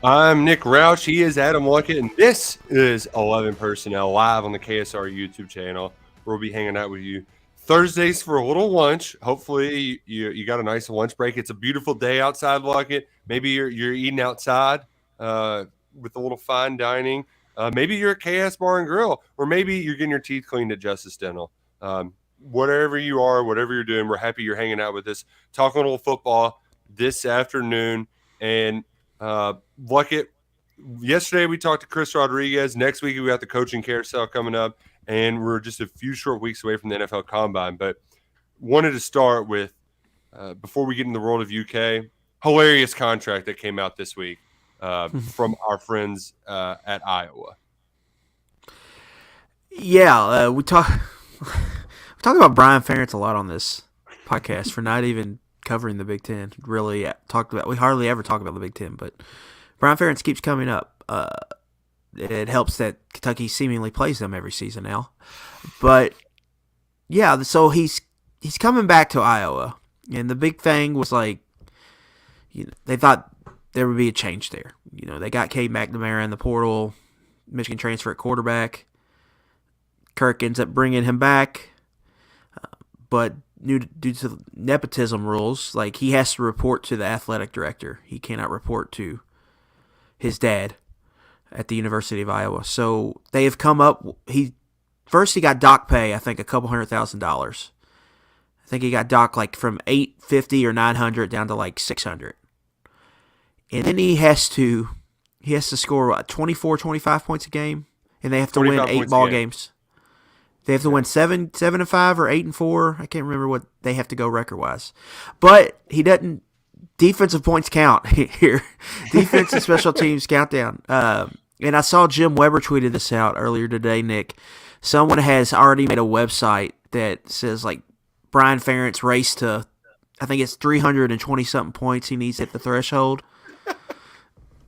I'm Nick Roush. He is Adam Luckett, and this is 11 Personnel live on the KSR YouTube channel. We'll be hanging out with you Thursdays for a little lunch. Hopefully, you got a nice lunch break. It's a beautiful day outside, Luckett. Maybe you're eating outside with a little fine dining. Maybe you're at KS Bar and Grill, or maybe you're getting your teeth cleaned at Justice Dental. Whatever you are, whatever you're doing, we're happy you're hanging out with us, talking a little football this afternoon. And Luckett, yesterday we talked to Chris Rodriguez. Next week we got the coaching carousel coming up, and we're just a few short weeks away from the NFL Combine. But wanted to start with, before we get in the world of UK, hilarious contract that came out this week from our friends at Iowa. Yeah, we talk about Brian Ferentz a lot on this podcast for not even covering the Big Ten. We hardly ever talk about the Big Ten, but Brian Ferentz keeps coming up. It helps that Kentucky seemingly plays them every season now. But yeah, so he's coming back to Iowa, and the big thing was they thought there would be a change there. They got Cade McNamara in the portal, Michigan transfer at quarterback. Kirk ends up bringing him back, but due to nepotism rules, he has to report to the athletic director. He cannot report to his dad at the University of Iowa. So they have come up. He got dock pay, I think, a couple $100,000. I think he got dock from $850 or $900 down to $600. And then he has to score 24, 25 points a game, and they have to win 8 ball games. They have to win 7-5 or 8-4. I can't remember what they have to go record wise, but he doesn't. Defensive points count here. Defense and special teams count down. And I saw Jim Weber tweeted this out earlier today, Nick. Someone has already made a website that says Brian Ferentz race to, I think it's 320 something points he needs at the threshold.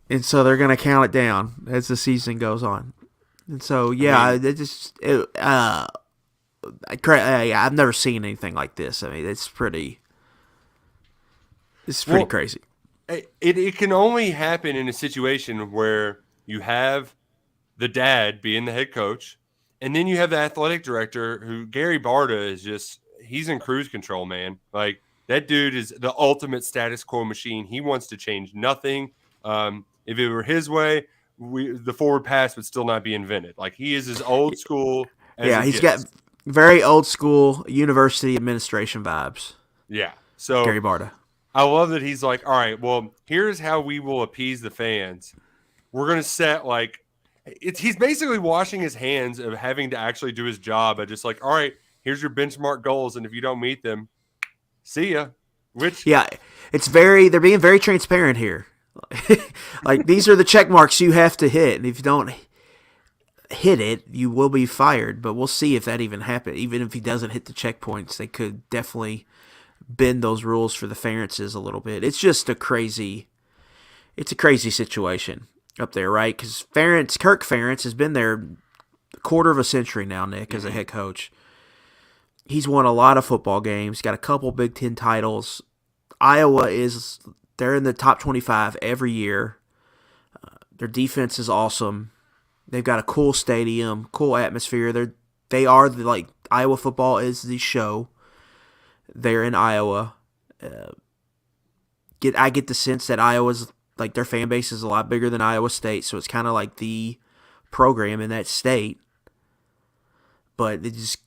And so they're going to count it down as the season goes on. And so, yeah, I've never seen anything like this. I mean, it's pretty crazy. It can only happen in a situation where you have the dad being the head coach, and then you have the athletic director who, Gary Barta, he's in cruise control, man. That dude is the ultimate status quo machine. He wants to change nothing. If it were his way, the forward pass would still not be invented. He is as old school as he's got very old school university administration vibes. Yeah. So Gary Barta. I love that he's all right, well, here's how we will appease the fans. We're going to set he's basically washing his hands of having to actually do his job at just all right, here's your benchmark goals, and if you don't meet them, see ya. They're being very transparent here. These are the check marks you have to hit, and if you don't hit it, you will be fired. But we'll see if that even happens. Even if he doesn't hit the checkpoints, they could definitely bend those rules for the Ferentzes a little bit. It's just a crazy situation up there, right? Because Kirk Ferentz has been there a quarter of a century now, Nick, as a head coach. He's won a lot of football games, got a couple Big Ten titles. Iowa they're in the top 25 every year. Their defense is awesome. They've got a cool stadium, cool atmosphere. Iowa football is the show. They're in Iowa. I get the sense that Iowa's their fan base is a lot bigger than Iowa State, so it's kind of like the program in that state. But he's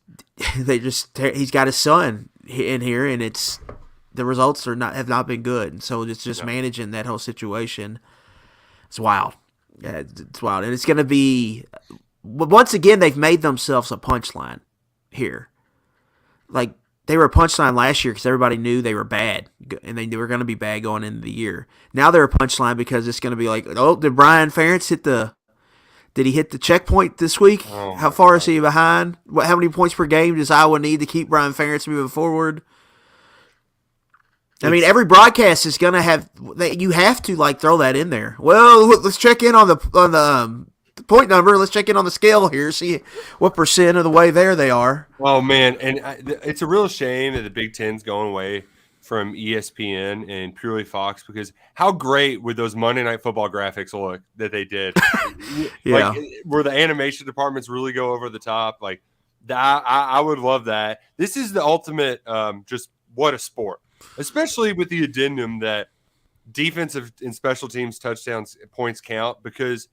got his son in here, and the results have not been good, and so it's just managing that whole situation. It's wild. Yeah, it's wild, and it's going to be once again they've made themselves a punchline here. They were a punchline last year because everybody knew they were bad, and they were going to be bad going into the year. Now they're a punchline because it's going to be did Brian Ferentz did he hit the checkpoint this week? How far is he behind? How many points per game does Iowa need to keep Brian Ferentz moving forward? I mean, every broadcast is going to have – you have to, throw that in there. Well, look, let's check in on the point number. Let's check in on the scale here, see what percent of the way there they are. Oh, man, and it's a real shame that the Big Ten's going away from ESPN and purely Fox, because how great would those Monday Night Football graphics look that they did? Yeah. Like, where the animation departments really go over the top. Like, I would love that. This is the ultimate, just what a sport, especially with the addendum that defensive and special teams touchdowns points count, because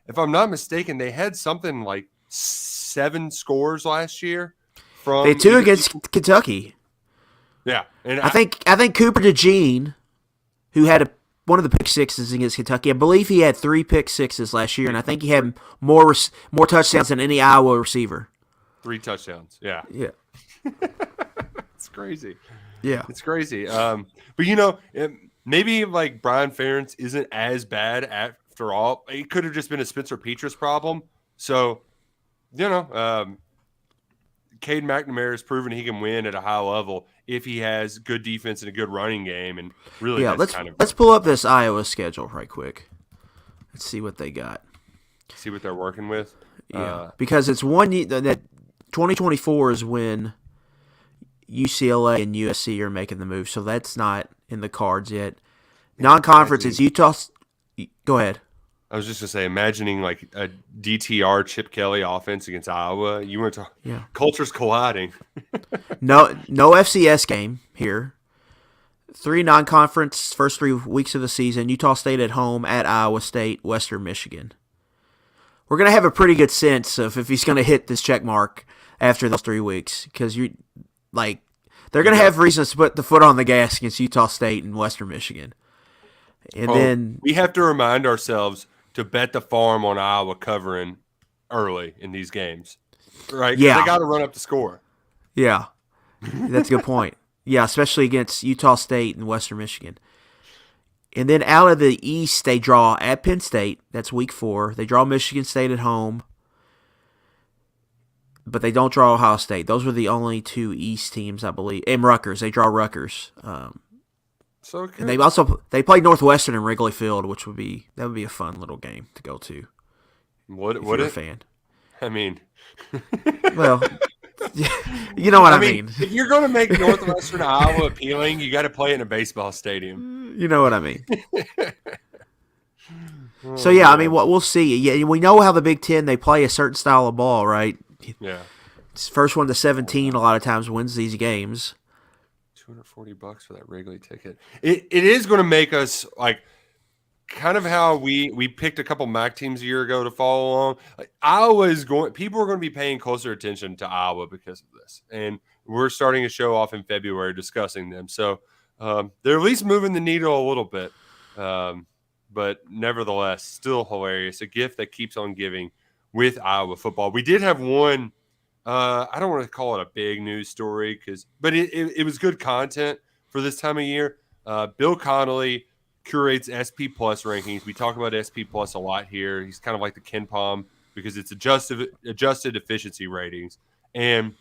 if I'm not mistaken, they had something like 7 scores last year from They had 2 against Kentucky. Yeah, and I think Cooper DeJean, who had one of the pick sixes against Kentucky, I believe he had 3 pick sixes last year, and I think he had more touchdowns than any Iowa receiver. 3 touchdowns. Yeah. It's crazy. Yeah, it's crazy. But maybe like Brian Ferentz isn't as bad after all. It could have just been a Spencer Petras problem. So, Caden McNamara has proven he can win at a high level if he has good defense and a good running game. And really, let's pull up this Iowa schedule right quick. Let's see what they got. See what they're working with. Yeah, because it's one that 2024 is when UCLA and USC are making the move, so that's not in the cards yet. Non-conference is Utah. Go ahead. I was just going to say, imagining like a DTR Chip Kelly offense against Iowa. You went to cultures colliding. No FCS game here. 3 non-conference first 3 weeks of the season. Utah State at home, at Iowa State, Western Michigan. We're going to have a pretty good sense of if he's going to hit this check mark after those 3 weeks, because they're going to have reasons to put the foot on the gas against Utah State and Western Michigan. And then we have to remind ourselves to bet the farm on Iowa covering early in these games, right? Yeah, they got to run up the score. Yeah, that's a good point. Yeah, especially against Utah State and Western Michigan. And then out of the East, they draw at Penn State. That's week 4. They draw Michigan State at home, but they don't draw Ohio State. Those were the only 2 East teams, I believe. And Rutgers. They draw Rutgers. And they play Northwestern in Wrigley Field, which would be a fun little game to go to. Would you're it? A fan? I mean, well, you know what I mean. If you're going to make Northwestern Iowa appealing, you got to play in a baseball stadium. You know what I mean. So yeah, I mean, we'll see. Yeah, we know how the Big Ten, they play a certain style of ball, right? Yeah. It's first one to 17 a lot of times wins these games. $240 for that Wrigley ticket. It is going to make us like kind of how we picked a couple MAC teams a year ago to follow along. Like, people are going to be paying closer attention to Iowa because of this, and we're starting a show off in February discussing them. So they're at least moving the needle a little bit, but nevertheless, still hilarious. A gift that keeps on giving with Iowa football. We did have one. I don't want to call it a big news story, but it was good content for this time of year. Bill Connolly curates SP Plus rankings. We talk about SP Plus a lot here. He's kind of like the Ken Palm because it's adjusted efficiency ratings. And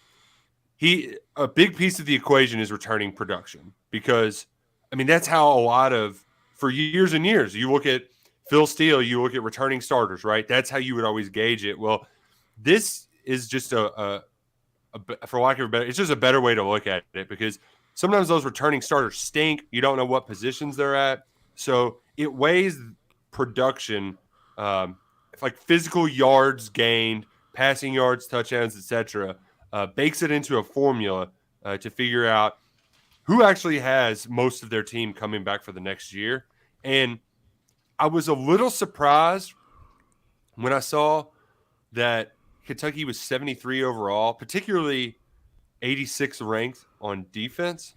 a big piece of the equation is returning production, because, I mean, that's how for years and years, you look at Phil Steele, you look at returning starters, right? That's how you would always gauge it. Well, this is just for lack of a better, it's just a better way to look at it, because sometimes those returning starters stink. You don't know what positions they're at. So it weighs production, like physical yards gained, passing yards, touchdowns, etc. Bakes it into a formula to figure out who actually has most of their team coming back for the next year. And I was a little surprised when I saw that Kentucky was 73 overall, particularly 86 ranked on defense.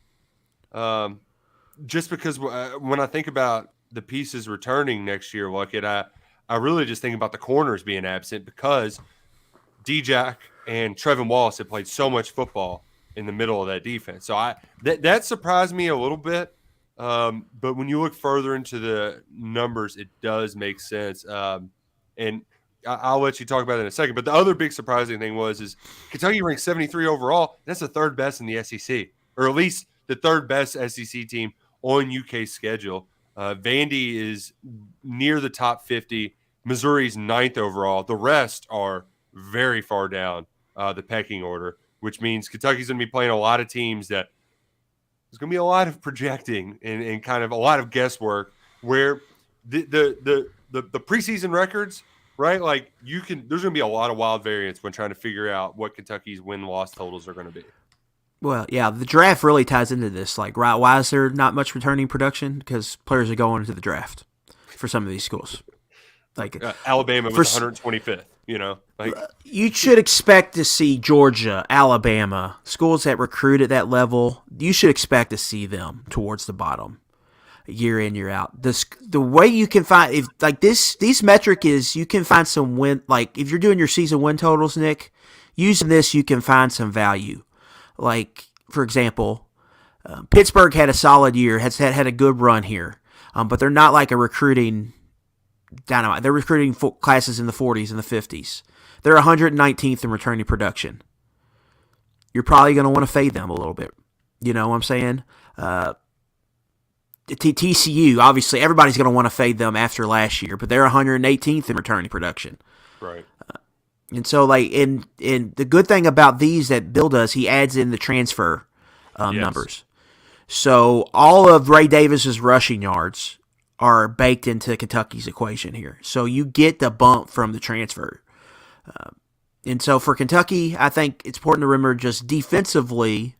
Just because when I think about the pieces returning next year, Luckett, I really just think about the corners being absent, because D-Jack and Trevin Wallace have played so much football in the middle of that defense. So that surprised me a little bit. But when you look further into the numbers, it does make sense. And I'll let you talk about it in a second. But the other big surprising thing is Kentucky ranked 73 overall. That's the 3rd best in the SEC, or at least the 3rd best SEC team on UK's schedule. Vandy is near the top 50. Missouri's 9th overall. The rest are very far down the pecking order, which means Kentucky's going to be playing a lot of teams that there's going to be a lot of projecting and kind of a lot of guesswork where the preseason records, right? Like there's going to be a lot of wild variance when trying to figure out what Kentucky's win-loss totals are going to be. Well, yeah, the draft really ties into this. Like, right, why is there not much returning production? Because players are going into the draft for some of these schools. Like Alabama was 125th. Like you should expect to see Georgia, Alabama, schools that recruit at that level. You should expect to see them towards the bottom, year in, year out. The way you can find this metric is you can find some win. Like if you're doing your season win totals, Nick, using this you can find some value. Like for example, Pittsburgh had a solid year, had a good run here, but they're not like a recruiting dynamite. They're recruiting classes in the 40s and the 50s. They're 119th in returning production. You're probably going to want to fade them a little bit. You know what I'm saying? TCU, obviously, everybody's going to want to fade them after last year, but they're 118th in returning production. Right. And so, like, and the good thing about these that Bill does, he adds in the transfer numbers. So all of Ray Davis's rushing yards are baked into Kentucky's equation here. So you get the bump from the transfer. And so for Kentucky, I think it's important to remember just defensively,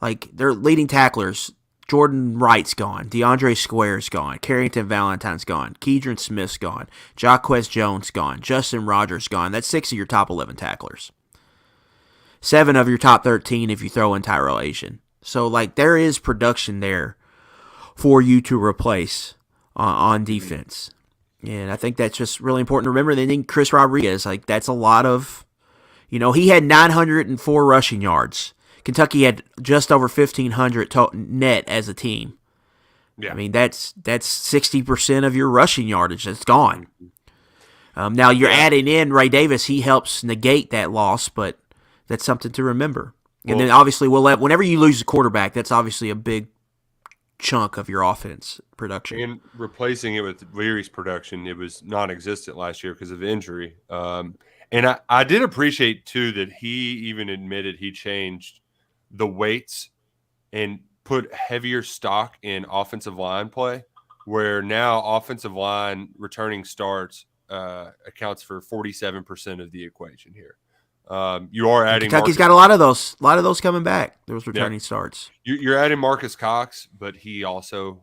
like their leading tacklers, Jordan Wright's gone, DeAndre Square's gone, Carrington Valentine's gone, Keidron Smith's gone, Jaquez Jones gone, Justin Rogers gone. That's 6 of your top 11 tacklers. 7 of your top 13 if you throw in Tyrell Asian. So like there is production there for you to replace on defense. And I think that's just really important to remember. Then Chris Rodriguez, like that's a lot of, he had 904 rushing yards. Kentucky had just over 1,500 net as a team. Yeah. I mean, that's 60% of your rushing yardage that's gone. Now you're adding in Ray Davis. He helps negate that loss, but that's something to remember. And then obviously whenever you lose a quarterback, that's obviously a big chunk of your offense production. And replacing it with Leary's production, it was non-existent last year because of injury. And I did appreciate, too, that he even admitted he changed the weights and put heavier stock in offensive line play, where now offensive line returning starts accounts for 47% of the equation here. You are adding Kentucky's got a lot of those coming back. Those returning starts. You're adding Marcus Cox, but he also,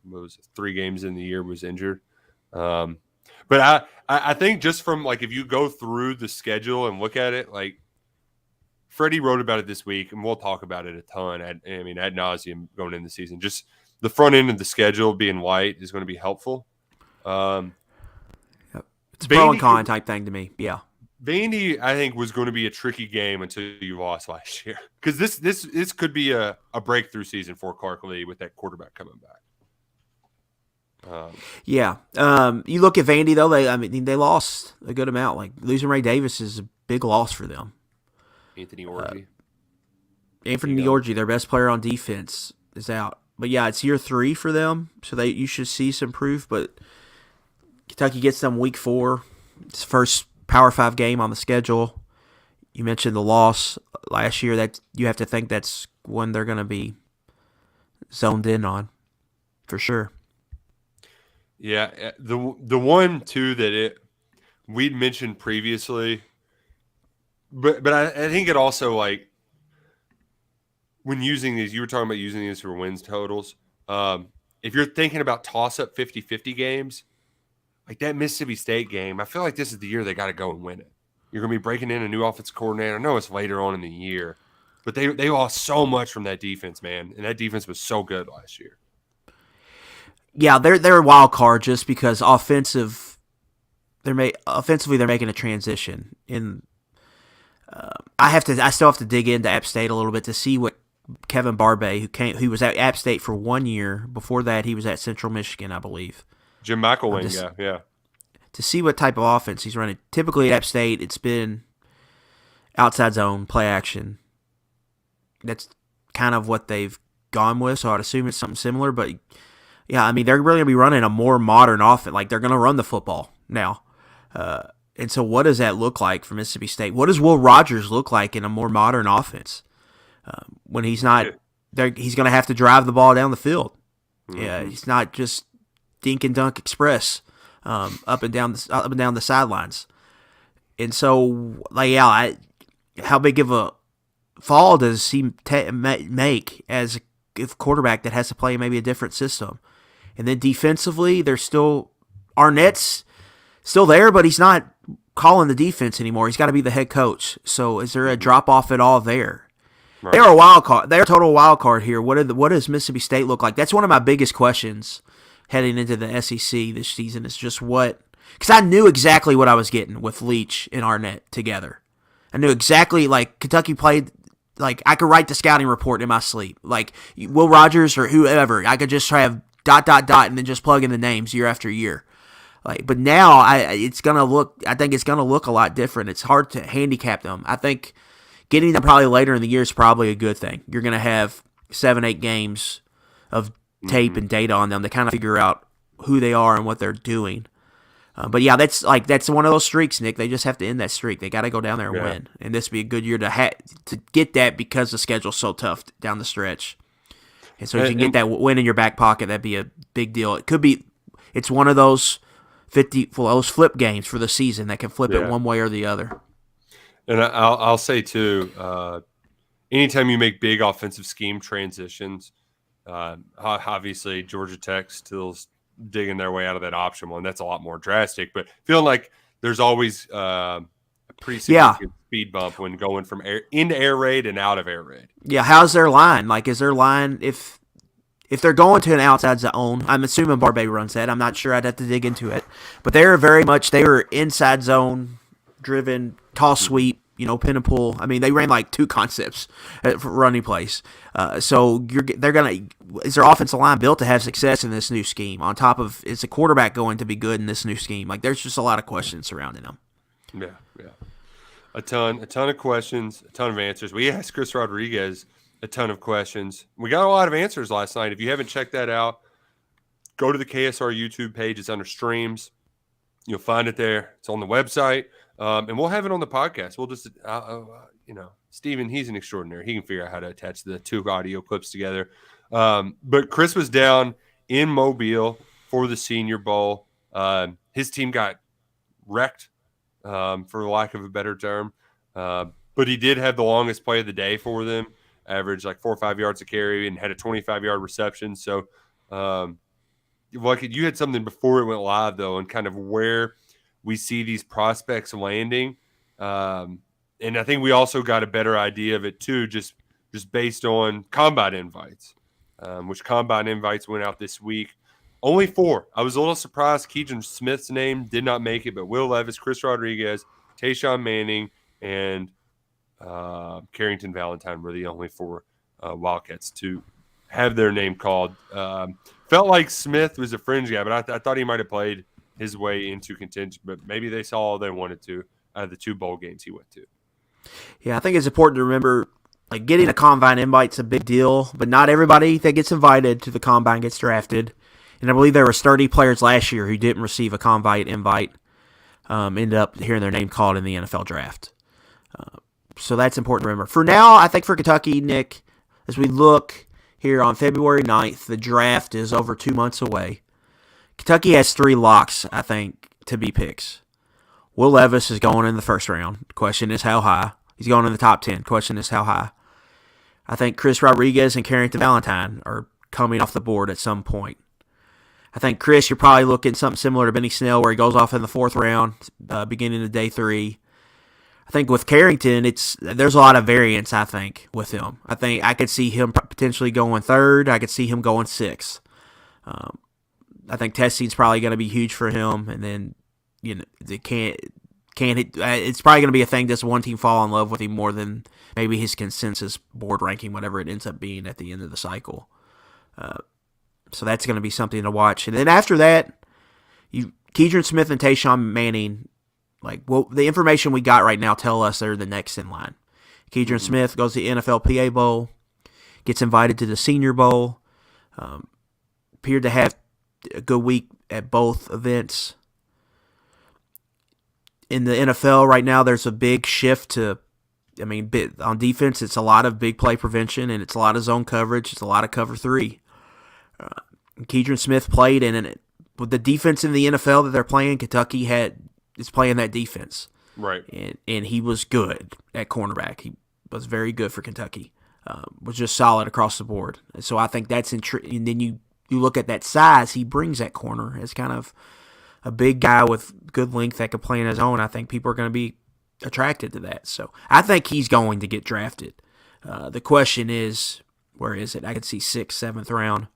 was 3 games in the year was injured. But I think just from like if you go through the schedule and look at it, like Freddie wrote about it this week, and we'll talk about it a ton. Ad nauseum going into the season. Just the front end of the schedule being light is going to be helpful. It's a pro and con type thing to me. Yeah. Vandy, I think, was going to be a tricky game until you lost last year, because this could be a breakthrough season for Clark Lee with that quarterback coming back. You look at Vandy though; they lost a good amount. Like losing Ray Davis is a big loss for them. Anthony Orji, their best player on defense, is out. But yeah, it's year 3 for them, so you should see some proof. But Kentucky gets them week 4. It's the first Power 5 game on the schedule. You mentioned the loss last year. That you have to think that's one they're going to be zoned in on, for sure. Yeah, the one too that we'd mentioned previously, but I think it also, like, when using these, you were talking about using these for wins totals. If you're thinking about toss-up 50-50 games, like that Mississippi State game, I feel like this is the year they got to go and win it. You're going to be breaking in a new offensive coordinator. I know it's later on in the year, but they lost so much from that defense, man, and that defense was so good last year. Yeah, they're a wild card just because offensively they're making a transition. I still have to dig into App State a little bit to see what Kevin Barbay, who was at App State for 1 year. Before that, he was at Central Michigan, I believe. Jim McElwain, yeah. To see what type of offense he's running. Typically at App State, it's been outside zone, play action. That's kind of what they've gone with, so I'd assume it's something similar. But, yeah, they're really going to be running a more modern offense. Like, they're going to run the football now. And so what does that look like for Mississippi State? What does Will Rogers look like in a more modern offense when he's not he's going to have to drive the ball down the field. Mm-hmm. Yeah, he's not just dink and dunk express up and down the sidelines. And so, how big of a fall does he make as a quarterback that has to play maybe a different system? And then defensively, Arnett's still there, but he's not calling the defense anymore. He's got to be the head coach. So is there a drop off at all there? Right. They're a wild card. They're a total wild card here. What does Mississippi State look like? That's one of my biggest questions heading into the SEC this season. Is just because I knew exactly what I was getting with Leach and Arnett together. I knew exactly, Kentucky played, I could write the scouting report in my sleep. Will Rogers or whoever, I could just try to have ... and then just plug in the names year after year. But now I think it's gonna look a lot different. It's hard to handicap them. I think getting them probably later in the year is probably a good thing. You're gonna have 7-8 games of tape and data on them to kind of figure out who they are and what they're doing. But yeah, that's one of those streaks, Nick. They just have to end that streak. They got to go down there and win, and this would be a good year to get that because the schedule's so tough down the stretch. And so if you can get that win in your back pocket, that'd be a big deal. It's one of those those flip games for the season that can flip it one way or the other. And I'll say too, anytime you make big offensive scheme transitions, obviously Georgia Tech still's digging their way out of that option one. That's a lot more drastic, but feeling like there's always a pretty significant speed bump when going from into air raid and out of air raid. Yeah, how's their line? Is their line if they're going to an outside zone? I'm assuming Barbay runs that. I'm not sure. I'd have to dig into it, but they were inside zone driven, toss sweep. Pin and pull. I mean, they ran 2 concepts for running plays. So is their offensive line built to have success in this new scheme? On top of, is the quarterback going to be good in this new scheme? There's just a lot of questions surrounding them. Yeah. A ton of questions, a ton of answers. We asked Chris Rodriguez a ton of questions. We got a lot of answers last night. If you haven't checked that out, go to the KSR YouTube page. It's under streams. You'll find it there. It's on the website. And we'll have it on the podcast. We'll just, Steven, he's an extraordinary. He can figure out how to attach the 2 audio clips together. But Chris was down in Mobile for the Senior Bowl. His team got wrecked, for lack of a better term. But he did have the longest play of the day for them, averaged 4 or 5 yards a carry and had a 25-yard reception. So, you had something before it went live, though, and kind of where we see these prospects landing. And I think we also got a better idea of it too, just based on combine invites, which combine invites went out this week. Only 4. I was a little surprised Keegan Smith's name did not make it, but Will Levis, Chris Rodriguez, Tayshawn Manning, and Carrington Valentine were the only 4 Wildcats to have their name called. Felt like Smith was a fringe guy, but I thought he might have played his way into contention, but maybe they saw all they wanted to out of the 2 bowl games he went to. Yeah, I think it's important to remember, getting a combine invite's a big deal, but not everybody that gets invited to the combine gets drafted. And I believe there were 30 players last year who didn't receive a combine invite, ended up hearing their name called in the NFL draft. So that's important to remember. For now, I think for Kentucky, Nick, as we look here on February 9th, the draft is over 2 months away. Kentucky has 3 locks, I think, to be picks. Will Levis is going in the first round. Question is how high. He's going in the top 10. Question is how high. I think Chris Rodriguez and Carrington Valentine are coming off the board at some point. I think Chris, you're probably looking something similar to Benny Snell, where he goes off in the 4th round, beginning of day 3. I think with Carrington, there's a lot of variance, I think, with him. I think I could see him potentially going 3rd. I could see him going 6th. I think testing's probably going to be huge for him, and then they it's probably going to be a thing. Does one team fall in love with him more than maybe his consensus board ranking, whatever it ends up being at the end of the cycle? So that's going to be something to watch. And then after that, Keegan Smith and Tayshawn Manning, the information we got right now tell us they're the next in line. Keegan Smith goes to the NFLPA Bowl, gets invited to the Senior Bowl, appeared to have a good week at both events. In the NFL right now, there's a big shift to I mean, on defense, it's a lot of big play prevention, and it's a lot of zone coverage. It's a lot of cover 3. Keidron Smith played in it. With the defense in the NFL that they're playing, Kentucky is playing that defense. Right. And he was good at cornerback. He was very good for Kentucky. Was just solid across the board. So I think that's intriguing. And then you look at that size, he brings that corner as kind of a big guy with good length that could play in his own. I think people are going to be attracted to that. So I think he's going to get drafted. The question is, where is it? I could see 6th, 7th round.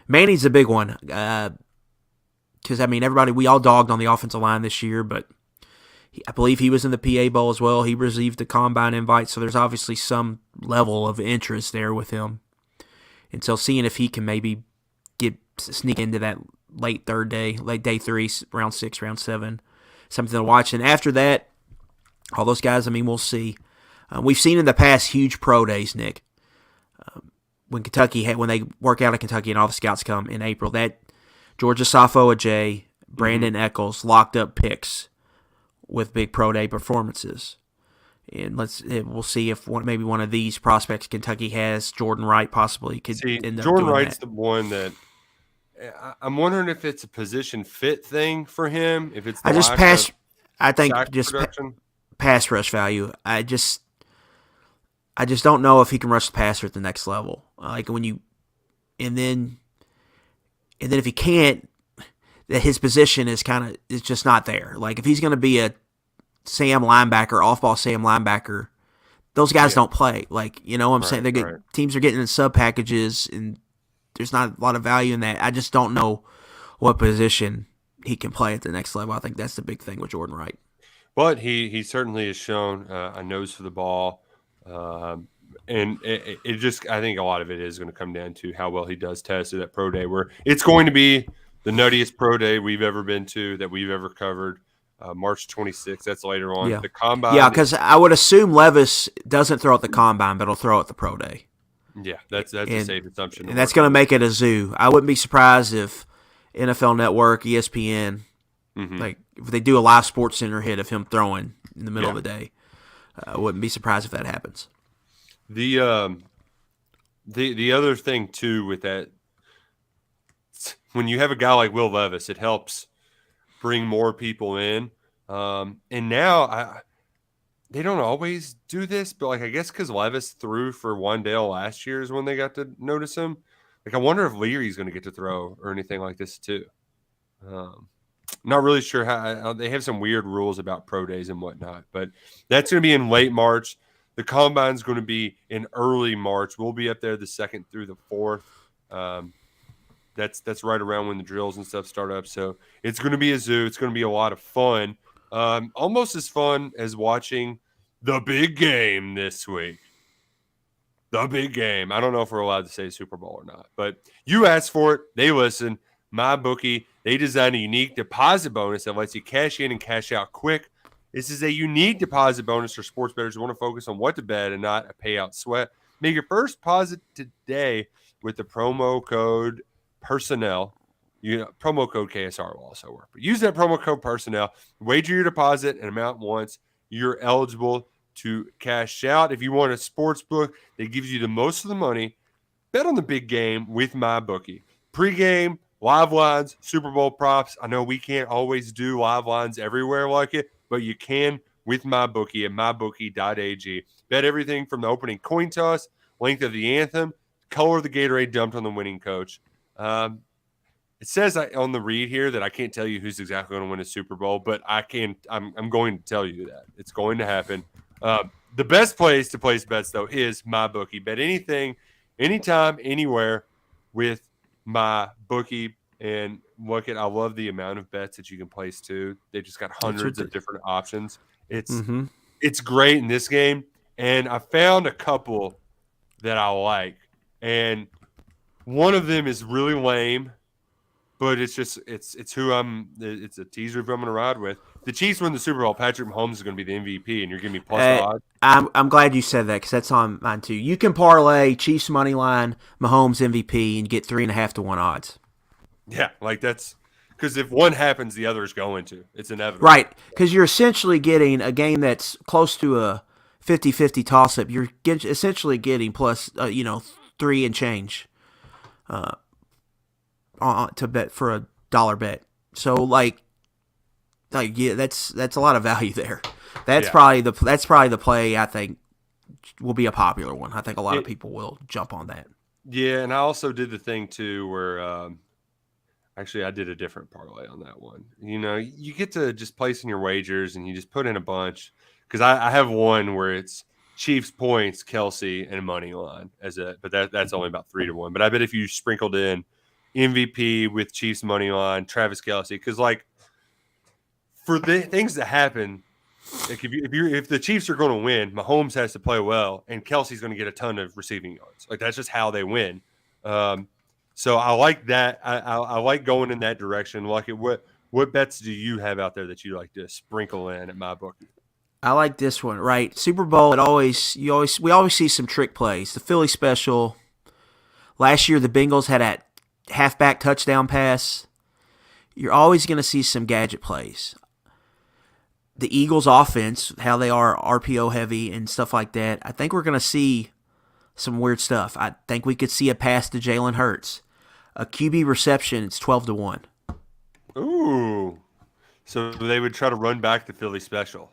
Manning's a big one. Because, I mean, we all dogged on the offensive line this year, but I believe he was in the PA Bowl as well. He received the combine invite, so there's obviously some level of interest there with him. And so seeing if he can maybe sneak into that late day 3, round 6, round 7, something to watch. And after that, all those guys, I mean, we'll see. We've seen in the past huge pro days, Nick. When they work out at Kentucky and all the scouts come in April, that Georgia Safo Ajay, Brandon Eccles locked up picks with big pro day performances. And we'll see if maybe one of these prospects Kentucky has, Jordan Wright possibly could end up Jordan doing Wright's that. the one that I'm wondering if it's a position fit thing for him. If it's pass rush value. I just don't know if he can rush the passer at the next level. And then if he can't, that his position is just not there. Like if he's going to be a Sam linebacker, off-ball Sam linebacker, those guys don't play. Like, you know what I'm saying? Teams are getting in sub packages, and there's not a lot of value in that. I just don't know what position he can play at the next level. I think that's the big thing with Jordan Wright. But he certainly has shown a nose for the ball. And it just, I think a lot of it is going to come down to how well he does test at that pro day, where it's going to be the nuttiest pro day we've ever been to, that we've ever covered. March 26th, that's later on. Yeah. The combine. Yeah, because I would assume Levis doesn't throw at the combine, but he'll throw at the pro day. Yeah, that's a safe assumption. And that's going to make it a zoo. I wouldn't be surprised if NFL Network, ESPN, like if they do a live Sports Center hit of him throwing in the middle of the day. I wouldn't be surprised if that happens. The other thing too with that, when you have a guy like Will Levis, it helps bring more people in. And now they don't always do this, but I guess because Levis threw for Wandale last year is when they got to notice him. I wonder if Leary's going to get to throw or anything like this too. Not really sure how. They have some weird rules about pro days and whatnot, but that's going to be in late March. The combine's going to be in early March. We'll be up there the 2nd through the 4th. That's right around when the drills and stuff start up. So it's going to be a zoo. It's going to be a lot of fun. Almost as fun as watching the big game this week. The big game. I don't know if we're allowed to say Super Bowl or not, but you asked for it. They listen. MyBookie, they designed a unique deposit bonus that lets you cash in and cash out quick. This is a unique deposit bonus for sports bettors who want to focus on what to bet and not a payout sweat. Make your first deposit today with the promo code PERSONNEL. Promo code KSR will also work. But use that promo code PERSONNEL. Wager your deposit and amount once. You're eligible to cash out. If you want a sports book that gives you the most of the money, bet on the big game with MyBookie. Pre-game, live lines, Super Bowl props. I know we can't always do live lines everywhere like it, but you can with MyBookie at mybookie.ag. Bet everything from the opening coin toss, length of the anthem, color of the Gatorade dumped on the winning coach. It says on the read here that I can't tell you who's exactly going to win a Super Bowl, but I'm going to tell you that. It's going to happen. The best place to place bets, though, is MyBookie. Bet anything, anytime, anywhere with MyBookie. And look at, I love the amount of bets that you can place too. They just got hundreds of different options. It's great in this game. And I found a couple that I like. And one of them is really lame, but it's a teaser of who I'm going to ride with. The Chiefs win the Super Bowl. Patrick Mahomes is going to be the MVP, and you're giving me plus odds. I'm glad you said that because that's on mine too. You can parlay Chiefs money line, Mahomes MVP, and get 3.5 to 1 odds. Yeah, that's because if one happens, the other is going to. It's inevitable. Right, because you're essentially getting a game that's close to a 50-50 toss-up, you're essentially getting plus, 3 and change to bet for a dollar bet. So, yeah, that's a lot of value there. That's probably the play I think will be a popular one. I think a lot of people will jump on that. Yeah, and I also did the thing too where actually I did a different parlay on that one. You get to just place in your wagers and you just put in a bunch because I have one where it's Chiefs points, Kelsey, and money line but that's only about 3-1. But I bet if you sprinkled in MVP with Chiefs money line, Travis Kelsey, because for the things that happen, if the Chiefs are going to win, Mahomes has to play well, and Kelsey's going to get a ton of receiving yards. That's just how they win. So I like that. I like going in that direction. What bets do you have out there that you like to sprinkle in at my bookie? I like this one, right? Super Bowl. We always see some trick plays. The Philly special. Last year, the Bengals had a halfback touchdown pass. You're always going to see some gadget plays. The Eagles' offense, how they are RPO heavy and stuff like that. I think we're going to see some weird stuff. I think we could see a pass to Jalen Hurts. A QB reception, it's 12-1. Ooh. So they would try to run back the Philly special.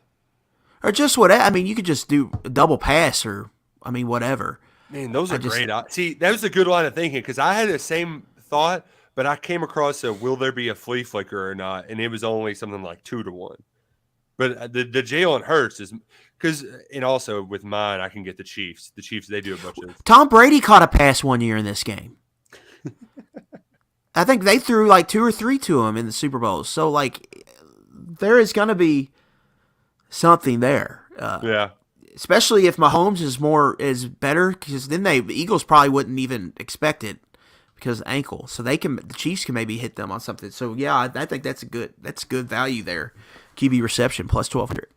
Or just whatever. I mean, you could just do a double pass or, whatever. Man, those are great. See, that was a good line of thinking because I had the same thought, but I came across will there be a flea flicker or not? And it was only something like 2-1. But the Jalen Hurts is because, and also with mine, I can get the Chiefs. The Chiefs, they do a bunch of. Tom Brady caught a pass one year in this game. I think they threw 2 or 3 to him in the Super Bowl. So there is going to be something there. Yeah. Especially if Mahomes is better, because then the Eagles probably wouldn't even expect it because of ankle. So the Chiefs can maybe hit them on something. So yeah, I think that's good value there. QB reception plus 1,200.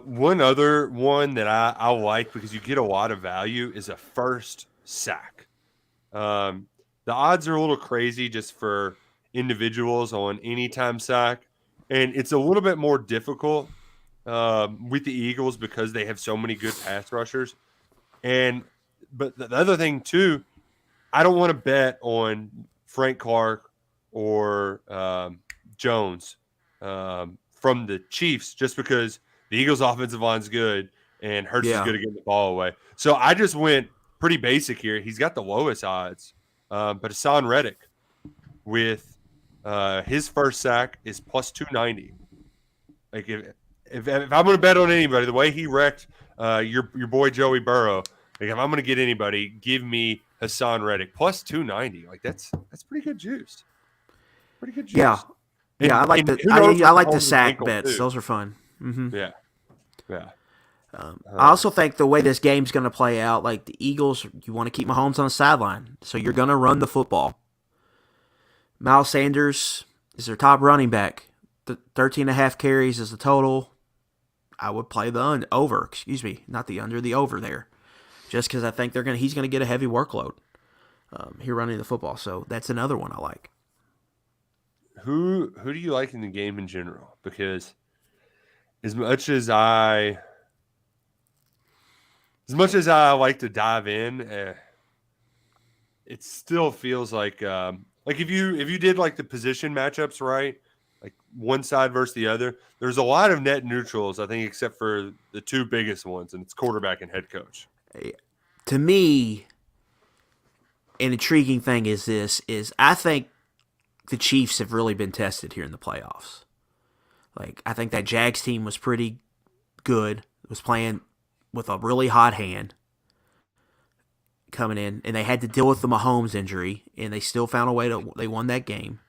One other one that I like because you get a lot of value is a first sack. The odds are a little crazy just for individuals on anytime sack, and it's a little bit more difficult with the Eagles because they have so many good pass rushers. But the other thing too, I don't want to bet on Frank Clark or Jones from the Chiefs just because the Eagles' offensive line's good and Hurts is good at getting the ball away. So I just went pretty basic here. He's got the lowest odds, but Hassan Reddick with his first sack is plus 290. If I'm going to bet on anybody, the way he wrecked your boy Joey Burrow, if I'm going to get anybody, give me Hassan Reddick plus 290. That's pretty good juice. Pretty good juice. Yeah. Yeah, I like the sack bets. Too. Those are fun. Mm-hmm. Yeah. I also think the way this game's going to play out, the Eagles, you want to keep Mahomes on the sideline, so you're going to run the football. Miles Sanders is their top running back. 13.5 carries is the total. I would play the over. Excuse me, not the under, the over there, just because I think he's going to get a heavy workload here running the football. So that's another one I like. Who do you like in the game in general? Because as much as I like to dive in, it still feels like if you did the position matchups right, one side versus the other, there's a lot of net neutrals, I think, except for the two biggest ones, and it's quarterback and head coach. To me, an intriguing thing is I think the Chiefs have really been tested here in the playoffs. I think that Jags team was pretty good. Was playing with a really hot hand coming in, and they had to deal with the Mahomes injury, and they still found a way they won that game.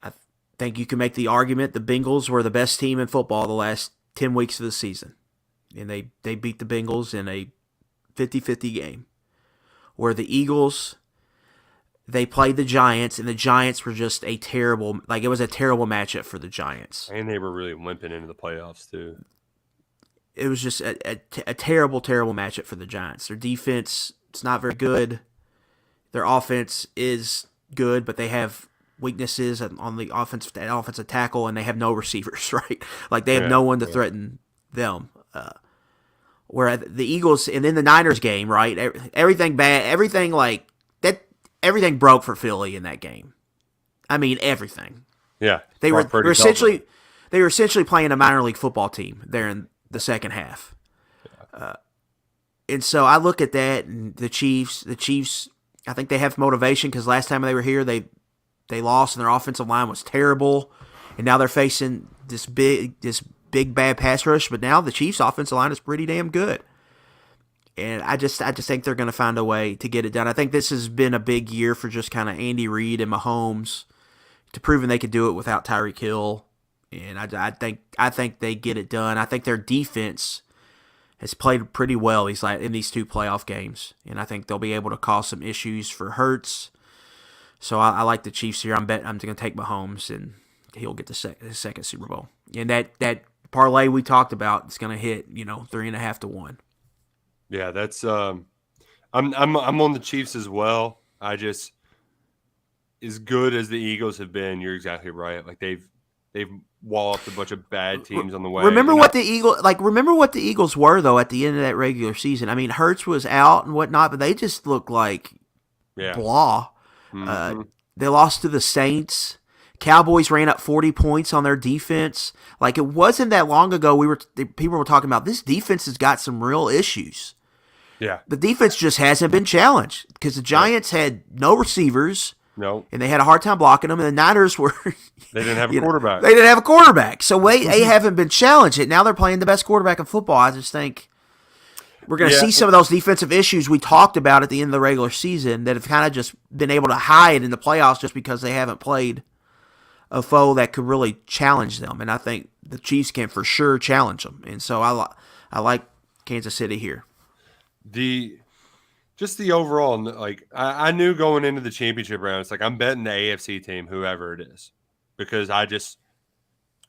I think you can make the argument the Bengals were the best team in football the last 10 weeks of the season, and they beat the Bengals in a 50-50 game, where the Eagles, they played the Giants, and the Giants were just it was a terrible matchup for the Giants. And they were really limping into the playoffs, too. It was just a terrible, terrible matchup for the Giants. Their defense, it's not very good. Their offense is good, but they have weaknesses on the offensive tackle, and they have no receivers, right? They have no one to threaten them. Where the Eagles and then the Niners game, right? Everything bad, everything like that. Everything broke for Philly in that game. I mean, everything. Yeah, they were essentially playing a minor league football team there in the second half. And so I look at that and the Chiefs. I think they have motivation because last time they were here, they lost and their offensive line was terrible, and now they're facing this big bad pass rush. But now the Chiefs' offensive line is pretty damn good, and I just think they're going to find a way to get it done. I think this has been a big year for just kind of Andy Reid and Mahomes to proving they could do it without Tyreek Hill, and I think they get it done. I think their defense has played pretty well in these two playoff games, and I think they'll be able to cause some issues for Hurts. So I like the Chiefs here. I'm going to take Mahomes, and he'll get the second Super Bowl. And that parlay we talked about is going to hit 3.5 to 1. Yeah, that's I'm on the Chiefs as well. I just, as good as the Eagles have been, you're exactly right. Like they've walloped a bunch of bad teams on the way. Remember what the Eagles were though at the end of that regular season. I mean, Hurts was out and whatnot, but they just looked like blah. Mm-hmm. They lost to the Saints. Cowboys ran up 40 points on their defense. Like it wasn't that long ago people were talking about this defense has got some real issues. Yeah, the defense just hasn't been challenged because the Giants had no receivers. No. And they had a hard time blocking them, and the Niners were... They didn't have a quarterback. They didn't have a quarterback. So they haven't been challenged. And now they're playing the best quarterback in football. I just think we're going to see some of those defensive issues we talked about at the end of the regular season that have kind of just been able to hide in the playoffs just because they haven't played a foe that could really challenge them. And I think the Chiefs can for sure challenge them. And so I like Kansas City here. Just the overall, like I knew going into the championship round, it's like I'm betting the AFC team, whoever it is, because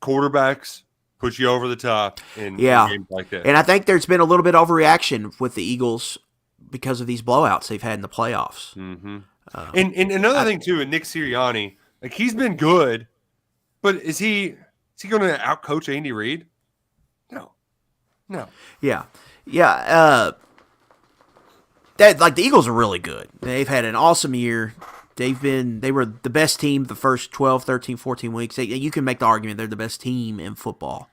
quarterbacks put you over the top in games like that. And I think there's been a little bit of overreaction with the Eagles because of these blowouts they've had in the playoffs. Mm-hmm. And another thing too, and Nick Sirianni, like he's been good, but is he going to outcoach Andy Reid? No. Yeah. The Eagles are really good. They've had an awesome year. They were the best team the first 12, 13, 14 weeks. You can make the argument they're the best team in football.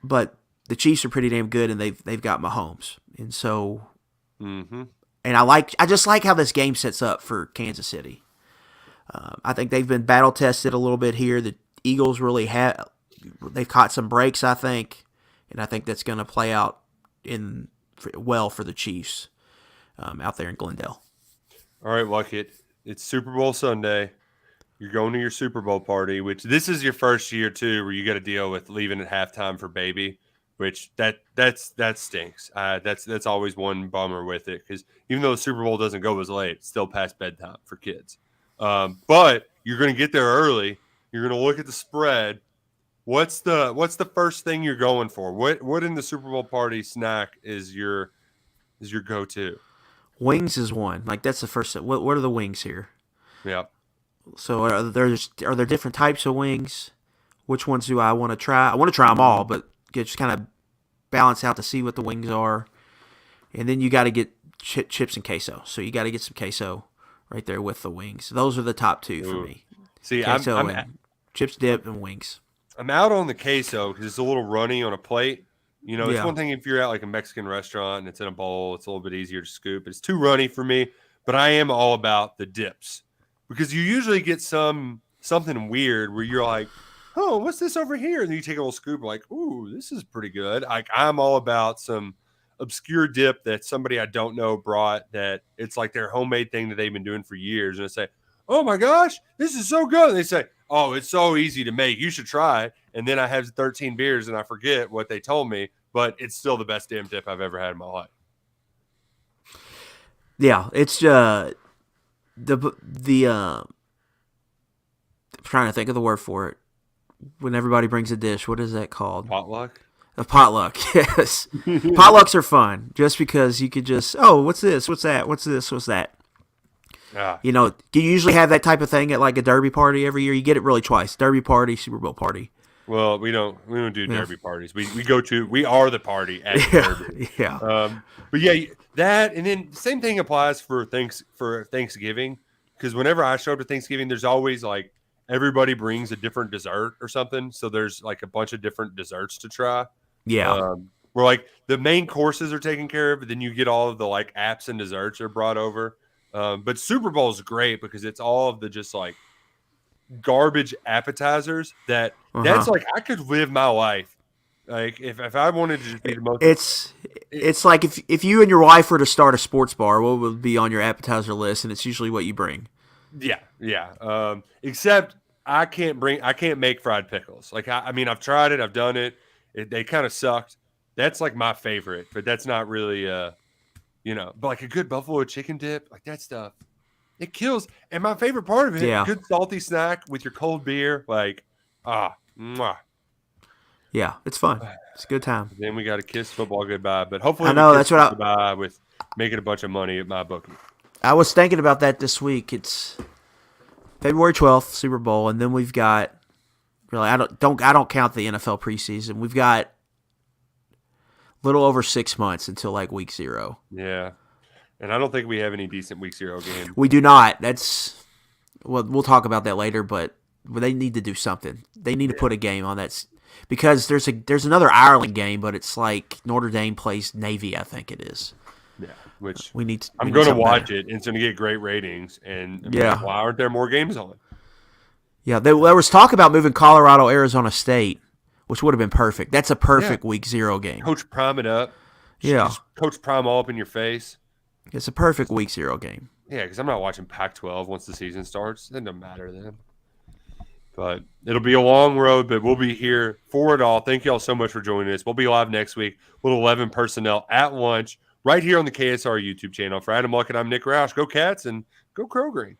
But the Chiefs are pretty damn good, and they've got Mahomes. And so and I just like how this game sets up for Kansas City. I think they've been battle tested a little bit here. The Eagles really they've caught some breaks, I think, and I think that's going to play out well for the Chiefs out there in Glendale. All right, Luckett. It's Super Bowl Sunday. You're going to your Super Bowl party, which this is your first year too, where you got to deal with leaving at halftime for baby, which that stinks. That's always one bummer with it because even though the Super Bowl doesn't go as late, it's still past bedtime for kids. But you're going to get there early. You're going to look at the spread. What's the first thing you're going for? What in the Super Bowl party snack is your go-to? Wings is one. Like that's the first. What are the wings here? Yeah. So are there different types of wings? Which ones do I want to try? I want to try them all, but just kind of balance out to see what the wings are. And then you got to get chips and queso. So you got to get some queso right there with the wings. Those are the top two for me. See, queso and chips, dip, and wings. I'm out on the queso because it's a little runny on a plate. It's one thing if you're at like a Mexican restaurant and it's in a bowl, it's a little bit easier to scoop. It's too runny for me, but I am all about the dips because you usually get something weird where you're like, oh, what's this over here? And then you take a little scoop like, ooh, this is pretty good. I'm all about some obscure dip that somebody I don't know brought that it's like their homemade thing that they've been doing for years. And I say, oh my gosh, this is so good. And they say, oh, it's so easy to make. You should try it. And then I have 13 beers and I forget what they told me, but it's still the best damn dip I've ever had in my life. Yeah, it's I'm trying to think of the word for it. When everybody brings a dish, what is that called? Potluck? A potluck, yes. Potlucks are fun just because you could just, oh, what's this? What's that? What's this? What's that? Yeah. You usually have that type of thing at like a derby party every year. You get it really twice. Derby party, Super Bowl party. Well, we don't do derby parties. We are the party at the derby. Yeah. But yeah, that, and then same thing applies for Thanksgiving, because whenever I show up to Thanksgiving, there's always like everybody brings a different dessert or something. So there's like a bunch of different desserts to try. Yeah. Where like the main courses are taken care of, but then you get all of the like apps and desserts are brought over. But Super Bowl is great because it's all of the just like garbage appetizers that's like I could live my life like if I wanted to just be the most. It's like if you and your wife were to start a sports bar, what would be on your appetizer list? And it's usually what you bring. Yeah. Except I can't make fried pickles. Like I mean I've tried it, I've done it. They kind of sucked. That's like my favorite, but that's not really but like a good buffalo chicken dip, like that stuff. It kills. And my favorite part of it, a good salty snack with your cold beer, like, mwah. Yeah, it's fun. It's a good time. Then we got to kiss football goodbye. But hopefully I know, that's what goodbye with making a bunch of money at my bookie. I was thinking about that this week. It's February 12th, Super Bowl, and then we've got, really, I don't count the NFL preseason. We've got a little over 6 months until like week 0. Yeah. And I don't think we have any decent week 0 games. We do not. We'll talk about that later, but they need to do something. They need to put a game on that because there's another Ireland game, but it's like Notre Dame plays Navy, I think it is. Yeah, which I'm going to watch it, and it's going to get great ratings. And why aren't there more games on? Yeah, there was talk about moving Colorado, Arizona State, which would have been perfect. That's a perfect week 0 game. Coach prime it up. Just Coach prime all up in your face. It's a perfect week 0 game. Yeah, because I'm not watching Pac-12 once the season starts. It doesn't matter then. But it'll be a long road, but we'll be here for it all. Thank you all so much for joining us. We'll be live next week with 11 personnel at lunch right here on the KSR YouTube channel. For Adam Luckett, I'm Nick Roush. Go Cats and go Crow Green.